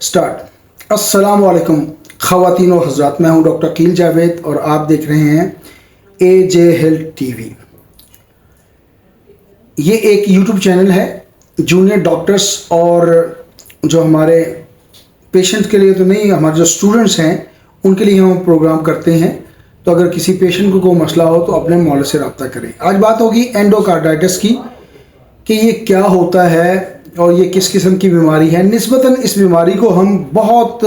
Start. अस्सलाम वालेकुम ख़वातीन और हज़रात, मैं हूं डॉक्टर कील जावेद और आप देख रहे हैं AJ हेल्थ टीवी। ये एक यूट्यूब चैनल है जूनियर डॉक्टर्स और जो हमारे पेशेंट के लिए तो नहीं, हमारे जो स्टूडेंट्स हैं उनके लिए हम प्रोग्राम करते हैं। तो अगर किसी पेशेंट को कोई मसला हो तो अपने मौलवी से रब्ता करें। आज बात होगी एंडोकार्डाइटिस की कि ये क्या होता है और ये किस किस्म की बीमारी है। निस्बतन इस बीमारी को हम बहुत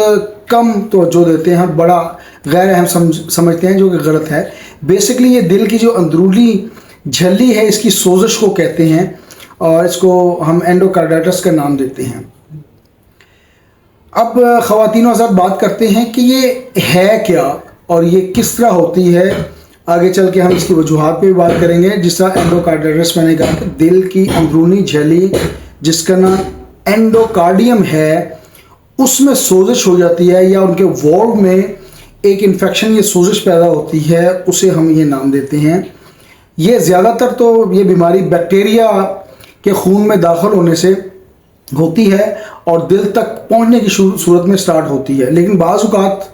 कम तवज्जो देते हैं, बड़ा गैर अहम समझते हैं, जो कि गलत है। बेसिकली ये दिल की जो अंदरूनी झिल्ली है इसकी सोजिश को कहते हैं और इसको हम एंडोकार्डाइटिस का नाम देते हैं। अब ख़वातीन हज़रात बात करते हैं कि ये है क्या और ये किस तरह होती है। आगे चल के हम इसकी वजूहात पे भी बात करेंगे। जिस तरह एंडोकार्डाइटिस मैंने कहा कि दिल की अंदरूनी झिल्ली जिसका नाम एंडोकार्डियम है उसमें सोजिश हो जाती है या उनके वॉल्व में एक इन्फेक्शन या सोजिश पैदा होती है, उसे हम ये नाम देते हैं। ये ज़्यादातर तो ये बीमारी बैक्टीरिया के खून में दाखिल होने से होती है और दिल तक पहुंचने की सूरत में स्टार्ट होती है। लेकिन बाज़ औक़ात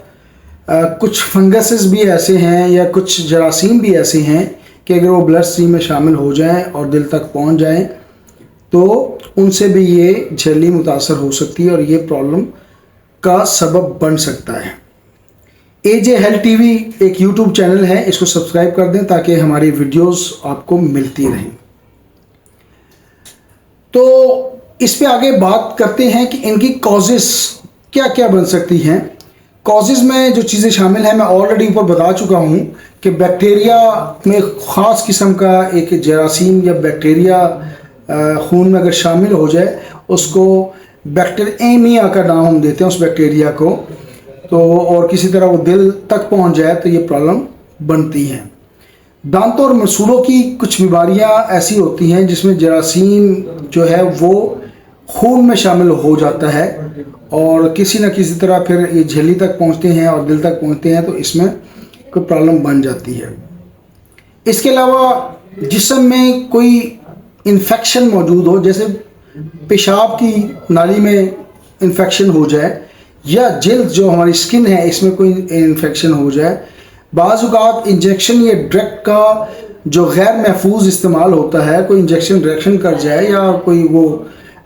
कुछ फंगसेस भी ऐसे हैं या कुछ जरासीम भी ऐसे हैं कि अगर वो ब्लड स्ट्रीम में शामिल हो जाएं और दिल तक पहुंच जाएं तो उनसे भी ये झिल्ली मुतासर हो सकती है और ये प्रॉब्लम का सबब बन सकता है। AJ हेल्थ टीवी एक यूट्यूब चैनल है, इसको सब्सक्राइब कर दें ताकि हमारी वीडियोस आपको मिलती रहें। तो इस पे आगे बात करते हैं कि इनकी कॉजेस क्या क्या बन सकती हैं। कॉजेज़ में जो चीज़ें शामिल हैं मैं ऑलरेडी ऊपर बता चुका हूँ कि बैक्टीरिया में ख़ास किस्म का एक जरासीम या बैक्टीरिया खून में अगर शामिल हो जाए उसको बैक्टीरिया का नाम हम देते हैं उस बैक्टीरिया को, तो और किसी तरह वो दिल तक पहुँच जाए तो ये प्रॉब्लम बनती है। दांतों और मसूड़ों की कुछ बीमारियाँ ऐसी होती हैं जिसमें जरासीम जो है वो खून में शामिल हो जाता है और किसी न किसी तरह फिर ये झिल्ली तक पहुंचते हैं और दिल तक पहुंचते हैं, तो इसमें कोई प्रॉब्लम बन जाती है। इसके अलावा जिस्म में कोई इन्फेक्शन मौजूद हो, जैसे पेशाब की नाली में इन्फेक्शन हो जाए या जल्द जो हमारी स्किन है इसमें कोई इन्फेक्शन हो जाए। बाज़ औक़ात इंजेक्शन या ड्रग का जो गैर महफूज इस्तेमाल होता है, कोई इंजेक्शन रिएक्शन कर जाए या कोई वो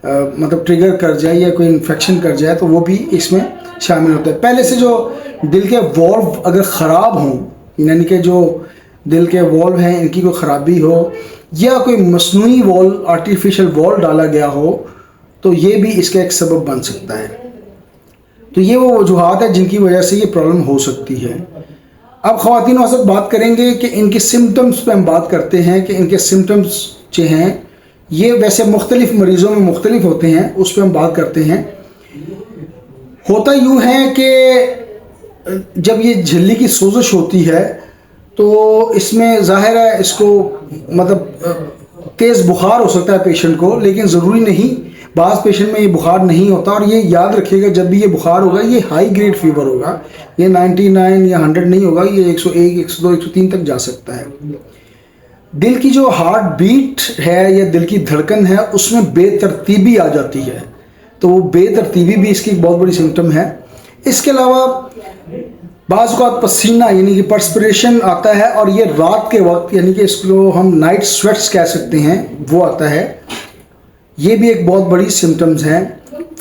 मतलब ट्रिगर कर जाए या कोई इन्फेक्शन कर जाए तो वो भी इसमें शामिल होता है। पहले से जो दिल के वॉल्व अगर ख़राब हों, यानी कि जो दिल के वॉल्व हैं इनकी कोई ख़राबी हो या कोई मसनूई वॉल्व आर्टिफिशियल वॉल्व डाला गया हो तो ये भी इसका एक सबब बन सकता है। तो ये वो वजूहात है जिनकी वजह से ये प्रॉब्लम हो सकती है। अब ख़वातीन हज़रात बात करेंगे कि इनके सिम्टम्स पे हम बात करते हैं कि इनके सिम्टम्स जो हैं ये वैसे मुख्तलिफ मरीज़ों में मुख्तलिफ होते हैं, उस पर हम बात करते हैं। होता यूँ है कि जब ये झिल्ली की सोजिश होती है तो इसमें ज़ाहिर है इसको मतलब तेज़ बुखार हो सकता है पेशेंट को, लेकिन ज़रूरी नहीं। बाज़ पेशेंट में ये बुखार नहीं होता और ये याद रखिएगा जब भी ये बुखार होगा ये हाई ग्रेड फीवर होगा, ये 99 या 100 नहीं होगा, ये 101, 102, 103 तक जा सकता है। दिल की जो हार्ट बीट है या दिल की धड़कन है उसमें बेतरतीबी आ जाती है, तो वो बेतरतीबी भी इसकी एक बहुत बड़ी सिम्टम है। इसके अलावा बाज़ औक़ात पसीना यानी कि पर्सपिरेशन आता है और ये रात के वक्त यानी कि इसको हम नाइट स्वेट्स कह सकते हैं, वो आता है। ये भी एक बहुत बड़ी सिम्टम्स हैं।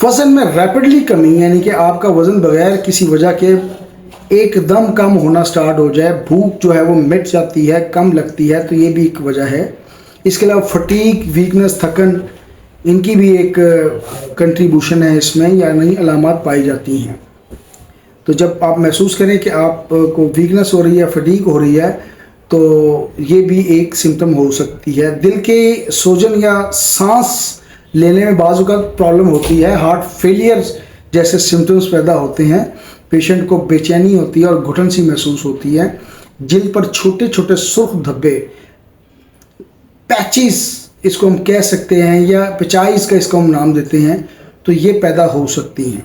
वज़न में रैपिडली कमी यानी कि आपका वज़न बग़ैर किसी वजह के एकदम कम होना स्टार्ट हो जाए, भूख जो है वो मिट जाती है, कम लगती है, तो ये भी एक वजह है। इसके अलावा फटीग, वीकनेस, थकन, इनकी भी एक कंट्रीब्यूशन है इसमें, या नई अलामात पाई जाती हैं। तो जब आप महसूस करें कि आपको वीकनेस हो रही है, फटीग हो रही है, तो ये भी एक सिम्टम हो सकती है। दिल के सूजन या सांस लेने में बाज़ औक़ात प्रॉब्लम होती है, हार्ट फेलियर जैसे सिम्टम्स पैदा होते हैं, पेशेंट को बेचैनी होती है और घुटन सी महसूस होती है, जिल्द पर छोटे छोटे सुर्ख धब्बे, पैचेस इसको हम कह सकते हैं या पिचाइस का इसको हम नाम देते हैं, तो ये पैदा हो सकती हैं।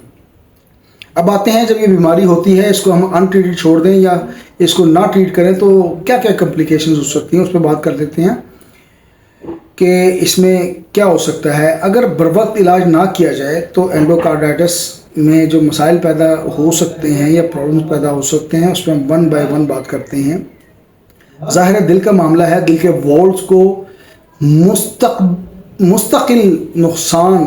अब आते हैं जब ये बीमारी होती है इसको हम अनट्रीटेड छोड़ दें या इसको ना ट्रीट करें तो क्या क्या कॉम्प्लिकेशंस हो सकती हैं, उस पर बात कर लेते हैं कि इसमें क्या हो सकता है। अगर बर वक्त इलाज ना किया जाए तो एंडोकार्डाइटिस میں جو مسائل پیدا ہو سکتے ہیں یا پرابلمس پیدا ہو سکتے ہیں اس پہ ہم ون بائی ون بات کرتے ہیں. ظاہر ہے دل کا معاملہ ہے, دل کے والز کو مستقل نقصان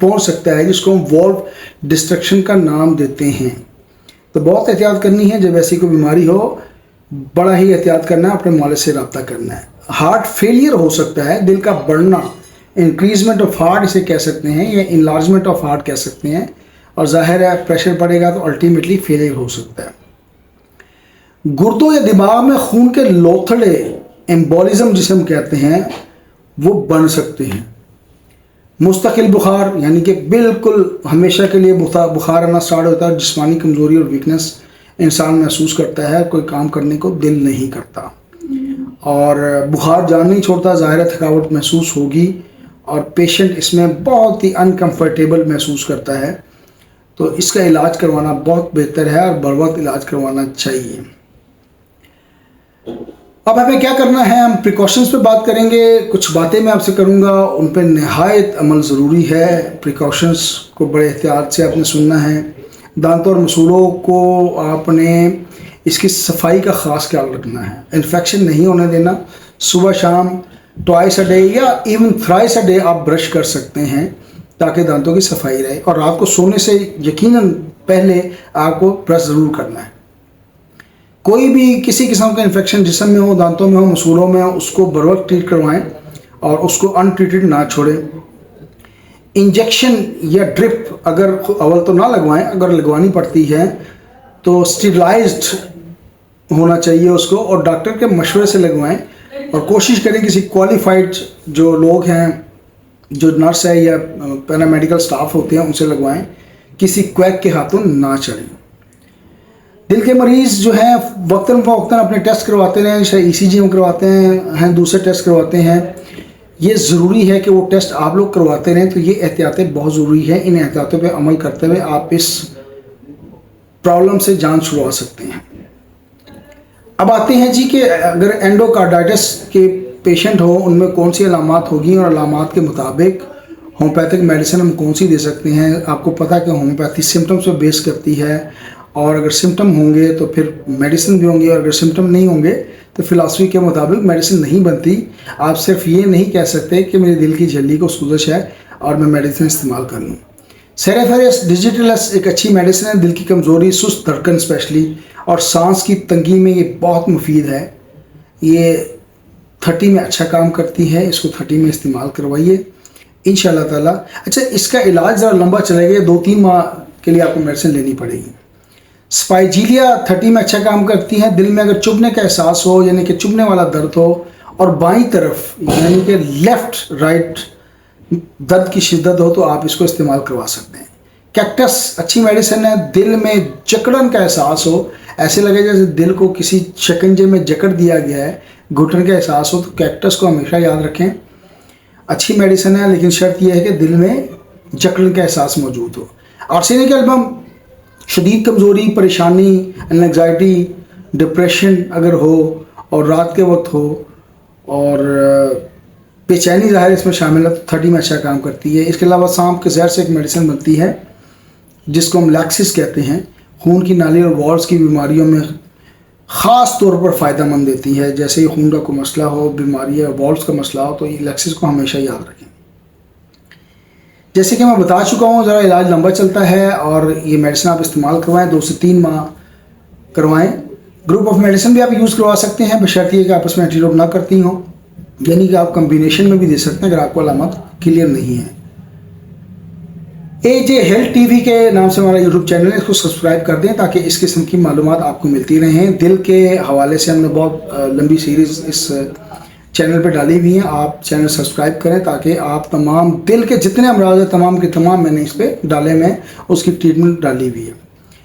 پہنچ سکتا ہے جس کو ہم والو ڈسٹرکشن کا نام دیتے ہیں. تو بہت احتیاط کرنی ہے, جب ایسی کوئی بیماری ہو بڑا ہی احتیاط کرنا ہے, اپنے معالج سے رابطہ کرنا ہے. ہارٹ فیلئر ہو سکتا ہے, دل کا بڑھنا, انکریزمنٹ آف ہارٹ اسے کہہ سکتے ہیں یا انلارجمنٹ آف ہارٹ کہہ سکتے ہیں, اور ظاہر ہے پریشر پڑے گا تو الٹیمیٹلی فیلئر ہو سکتا ہے. گردوں یا دماغ میں خون کے لوتھڑے, ایمبولزم جسے ہم کہتے ہیں, وہ بن سکتے ہیں. مستقل بخار یعنی کہ بالکل ہمیشہ کے لیے بخار آنا سٹارٹ ہوتا ہے, جسمانی کمزوری اور ویکنس انسان محسوس کرتا ہے, کوئی کام کرنے کو دل نہیں کرتا, اور بخار جان نہیں چھوڑتا, ظاہر تھکاوٹ محسوس ہوگی اور پیشنٹ اس میں بہت ہی انکمفرٹیبل محسوس کرتا ہے. تو اس کا علاج کروانا بہت بہتر ہے اور بر وقت علاج کروانا چاہیے. اب ہمیں کیا کرنا ہے, ہم پریکاشنز پہ بات کریں گے. کچھ باتیں میں آپ سے کروں گا, ان پہ نہایت عمل ضروری ہے. پریکاشنز کو بڑے احتیاط سے آپ نے سننا ہے. دانتوں اور مسولوں کو آپ نے اس کی صفائی کا خاص خیال رکھنا ہے, انفیکشن نہیں ہونے دینا. صبح شام ٹوائس اے ڈے یا ایون تھرائس اے ڈے آپ برش کر سکتے ہیں تاکہ دانتوں کی صفائی رہے, اور رات کو سونے سے یقیناً پہلے آپ کو برش ضرور کرنا ہے. کوئی بھی کسی قسم کا انفیکشن جسم میں ہو, دانتوں میں ہو, مسولوں میں ہو, اس کو بر وقت ٹریٹ کروائیں اور اس کو ان ٹریٹڈ نہ چھوڑیں. انجیکشن یا ڈرپ اگر اول تو نہ لگوائیں, اگر لگوانی پڑتی ہے تو اسٹیرلائزڈ ہونا چاہیے اس کو, اور ڈاکٹر کے مشورے سے لگوائیں, اور کوشش کریں کسی کوالیفائڈ جو لوگ ہیں, جو نرس ہے یا پیرامیڈیکل سٹاف ہوتے ہیں, ان سے لگوائیں. کسی کویک کے ہاتھوں نہ چڑھیں. دل کے مریض جو ہیں وقتاً فوقتاً اپنے ٹیسٹ کرواتے رہیں, چاہے ای سی جی میں کرواتے ہیں دوسرے ٹیسٹ کرواتے ہیں. یہ ضروری ہے کہ وہ ٹیسٹ آپ لوگ کرواتے رہیں. تو یہ احتیاطیں بہت ضروری ہے, ان احتیاطوں پہ عمل کرتے ہوئے آپ اس پرابلم سے جان چھڑوا سکتے ہیں. اب آتے ہیں جی کہ اگر اینڈوکارڈائٹس کے پیشنٹ ہو, ان میں کون سی علامات ہوگی, اور علامات کے مطابق ہومیوپیتھک میڈیسن ہم کون سی دے سکتے ہیں. آپ کو پتہ کہ ہومیوپیتھی سمٹمس پہ بیس کرتی ہے, اور اگر سمٹم ہوں گے تو پھر میڈیسن بھی ہوں گی, اور اگر سمٹم نہیں ہوں گے تو فلاسفی کے مطابق میڈیسن نہیں بنتی. آپ صرف یہ نہیں کہہ سکتے کہ میرے دل کی جھلی کو سوزش ہے اور میں میڈیسن استعمال کر لوں. سیریفیرس ڈیجیٹلس ایک اچھی میڈیسن ہے. دل کی کمزوری, سست دھڑکن اسپیشلی, اور سانس کی تنگی میں یہ بہت مفید ہے. یہ 30 میں اچھا کام کرتی ہے, اس کو 30 میں استعمال کروائیے انشاءاللہ تعالیٰ. اچھا, اس کا علاج ذرا لمبا چلے گا, 2-3 ماہ کے لیے آپ کو میڈیسن لینی پڑے گی. اسپائجیلیا 30 میں اچھا کام کرتی ہیں. دل میں اگر چبھنے کا احساس ہو, یعنی کہ چبھنے والا درد ہو, اور بائیں طرف یعنی کہ لیفٹ رائٹ درد کی شدت ہو, تو آپ اس کو استعمال کروا سکتے ہیں. کیکٹس اچھی میڈیسن ہے. دل میں جکڑن کا احساس ہو, ایسے لگے جیسے دل کو کسی شکنجے میں جکڑ دیا گیا ہے, گھٹن کا احساس ہو, تو کیکٹس کو ہمیشہ یاد رکھیں. اچھی میڈیسن ہے, لیکن شرط یہ ہے کہ دل میں جکڑن کا احساس موجود ہو. آرسینک البم شدید کمزوری, پریشانی, انگزائٹی, ڈپریشن اگر ہو, اور رات کے وقت ہو, اور بے چینی ظاہر اس میں شامل ہے, تو 30 میں اچھا کام کرتی ہے. اس کے علاوہ سانپ کے زہر سے ایک میڈیسن بنتی ہے جس کو ہم لیکسس کہتے ہیں. خون کی نالی اور والز کی بیماریوں میں خاص طور پر فائدہ مند دیتی ہے. جیسے ہی خون کا کوئی مسئلہ ہو, بیماری یا والز کا مسئلہ ہو, تو یہ لیکسس کو ہمیشہ یاد رکھیں. جیسے کہ میں بتا چکا ہوں, ذرا علاج لمبا چلتا ہے, اور یہ میڈیسن آپ استعمال کروائیں, 2 سے 3 ماہ کروائیں. گروپ آف میڈیسن بھی آپ یوز کروا سکتے ہیں, بشرط یہ کہ آپس میں اینٹیڈوٹ نہ کرتی ہوں, یعنی کہ آپ کمبینیشن میں بھی دے سکتے ہیں اگر آپ کو علامات کلیئر نہیں ہیں. AJ ہیلتھ TV کے نام سے ہمارا یوٹیوب چینل ہے, اس کو سبسکرائب کر دیں تاکہ اس قسم کی معلومات آپ کو ملتی رہیں. دل کے حوالے سے ہم نے بہت لمبی سیریز اس چینل پہ ڈالی ہوئی ہیں. آپ چینل سبسکرائب کریں تاکہ آپ تمام دل کے جتنے امراض ہیں تمام کے تمام میں نے اس پہ ڈالے میں اس کی ٹریٹمنٹ ڈالی ہوئی ہے.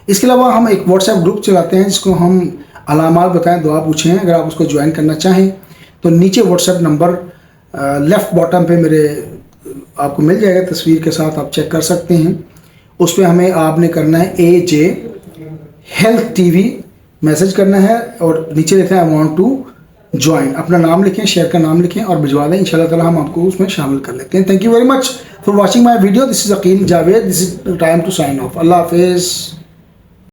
اس کے علاوہ ہم ایک واٹس ایپ گروپ چلاتے ہیں جس کو ہم علامات بتائیں دعا پوچھیں. اگر آپ اس کو جوائن کرنا چاہیں تو نیچے what's app number left bottom پہ میرے آپ کو مل جائے گا, تصویر کے ساتھ آپ چیک کر سکتے ہیں. اس پہ ہمیں آپ نے کرنا ہے AJ ہیلتھ TV میسج کرنا ہے, اور نیچے لکھنا ہے I want to ज्वाइन, अपना नाम लिखें, शेयर का नाम लिखें और भिजवा दें, इंशाल्लाह ताला हम आपको उसमें शामिल कर लेते हैं। Thank you very much for watching my video. This is Aqeel Javed, this is time to sign off. अल्लाह हाफिज़।